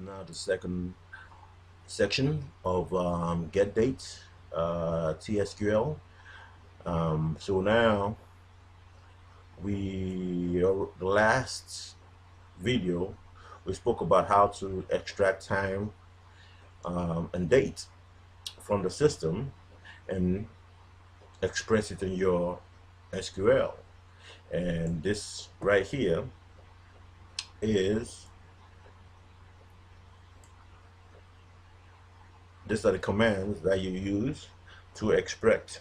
Now the second section of Getdate TSQL. So now the last video we spoke about how to extract time and date from the system and express it in your SQL. And this right here is these are the commands that you use to express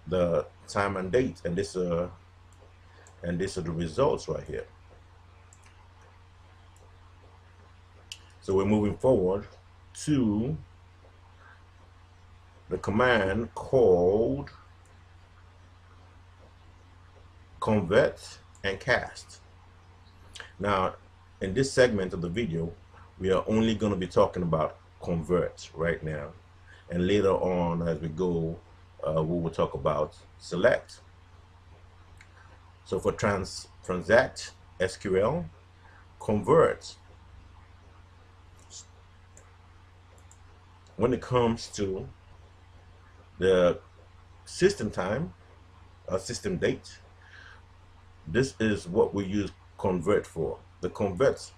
the time and date, and these are the results right here. So we're moving forward to the command called convert and cast. Now in this segment of the video we are only going to be talking about convert right now, and later on as we go we will talk about select. So for transact SQL, convert, when it comes to the system time or system date, this is what we use convert for. The convert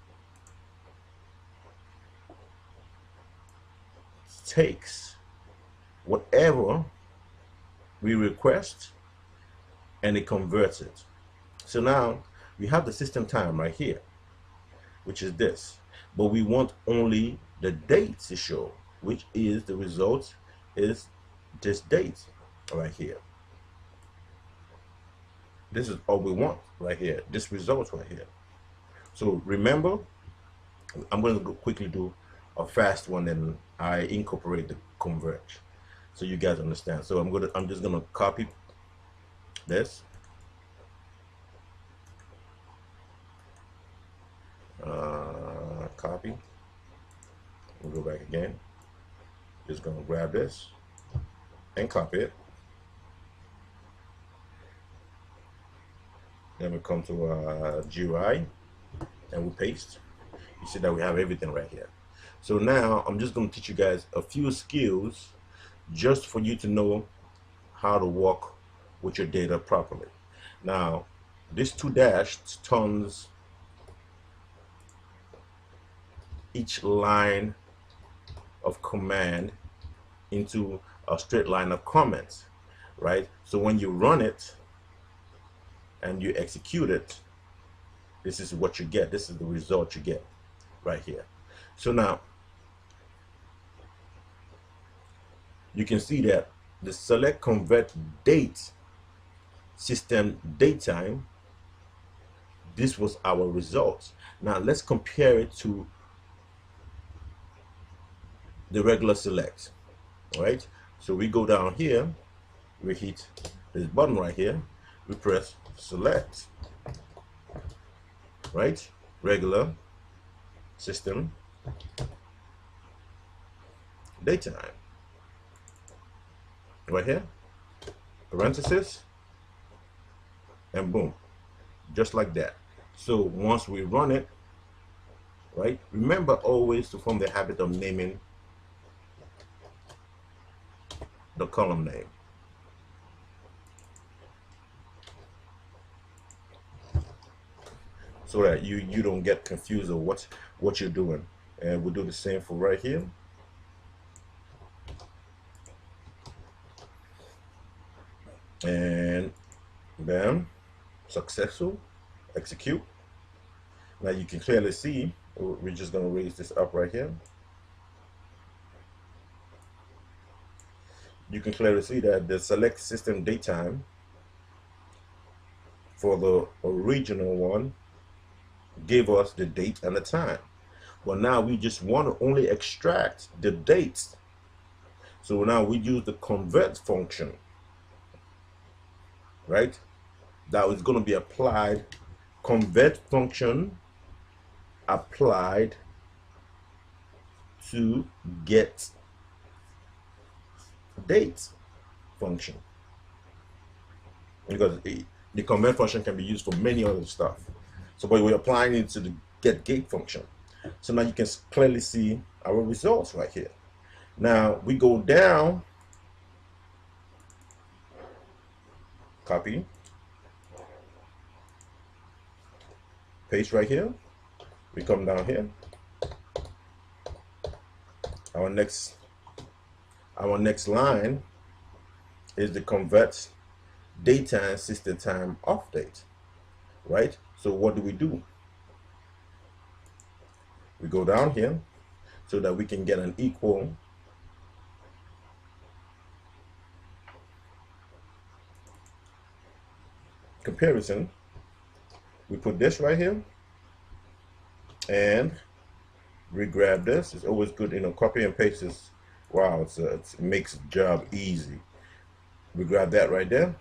takes whatever we request and it converts it. So now we have the system time right here, which is this, but we want only the date to show, which is the result is this date right here. This is all we want right here, this result right here. So remember, I'm going to quickly do a fast one and I incorporate the convert so you guys understand. So I'm just gonna copy this, copy, we'll go back again, just gonna grab this and copy it. Then we come to GUI and we paste. You see that we have everything right here. So now I'm just going to teach you guys a few skills just for you to know how to work with your data properly. Now this 2- turns each line of command into a straight line of comments, right? So when you run it and you execute it, this is what you get. This is the result you get right here. So now you can see that the select convert date system datetime, this was our result. Now let's compare it to the regular select. All right, so we go down here, we hit this button right here, we press select, right? Regular system datetime right here, parenthesis, and boom, just like that. So once we run it, right, remember always to form the habit of naming the column name. So that you don't get confused of what you're doing. And we'll do the same for right here. And bam, successful, execute. Now you can clearly see, we're just going to raise this up right here. You can clearly see that the select system datetime for the original one gave us the date and the time. But now we just want to only extract the dates. So now we use the convert function, right? That is going to be applied, convert function applied to get date function, because the convert function can be used for many other stuff. So but we're applying it to the Getdate function. So now you can clearly see our results right here. Now we go down, copy, paste right here. We come down here. Our next line is the convert daytime system time update, right? So what do? We go down here so that we can get an equal comparison. We put this right here and we grab this. It's always good, copy and paste this. Wow, it makes the job easy. We grab that right there.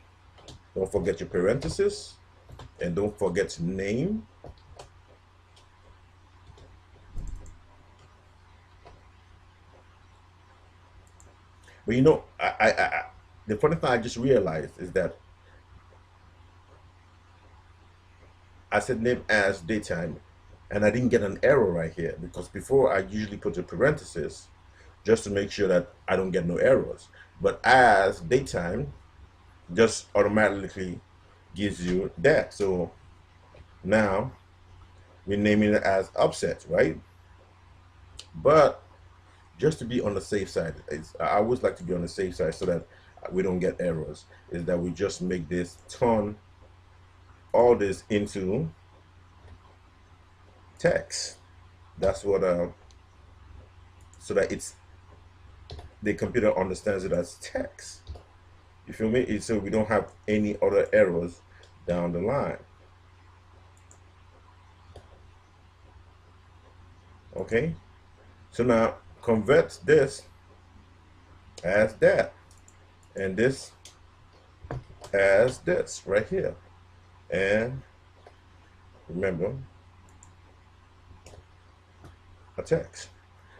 Don't forget your parentheses and don't forget to name. But the funny thing I just realized is that I said name as daytime and I didn't get an error right here, because before I usually put the parentheses just to make sure that I don't get no errors. But as daytime just automatically gives you that. So now we're naming it as upset, right? But just to be on the safe side, I always like to be on the safe side so that we don't get errors, is that we just make this turn all this into text. That's what so that the computer understands it as text. You feel me? So we don't have any other errors down the line. Okay, so now convert this as that and this as this right here, and remember a text.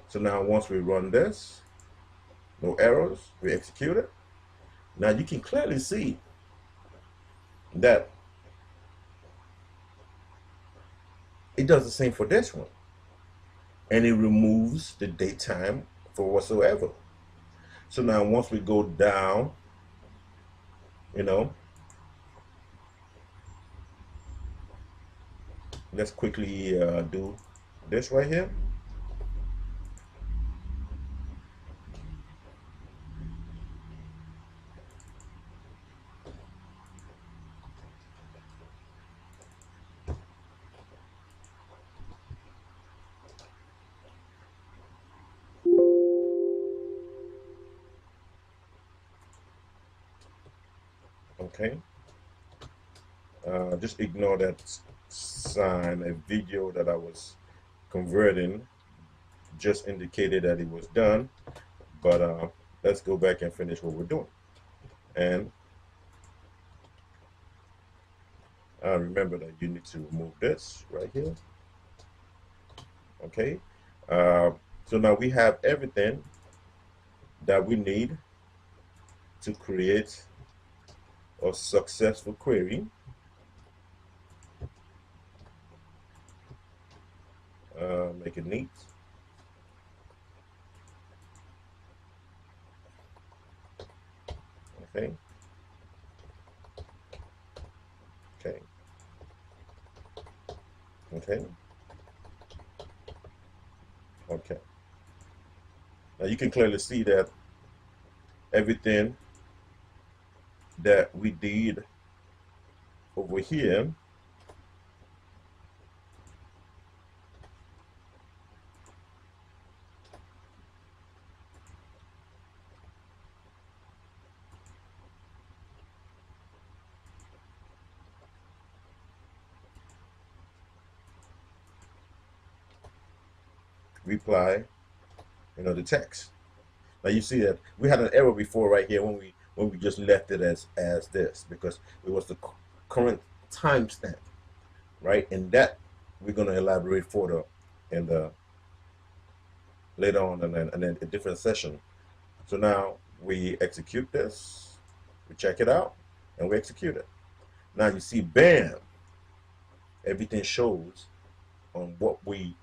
So now once we run this, no errors, we execute it. Now you can clearly see that it does the same for this one, and it removes the daytime for whatsoever. So now once we go down, let's quickly do this right here. Okay, just ignore that sign. A video that I was converting just indicated that it was done, but let's go back and finish what we're doing. And remember that you need to remove this right here. Okay, so now we have everything that we need to create a successful query. Make it neat. Okay. Okay. Okay. Okay. Now you can clearly see that everything that we did over here reply, the text. Now you see that we had an error before right here when we just left it as this, because it was the current timestamp, right? And that we're going to elaborate further in the later on, and then a different session. So now we execute this, we check it out, and we execute it. Now you see, bam, everything shows on what we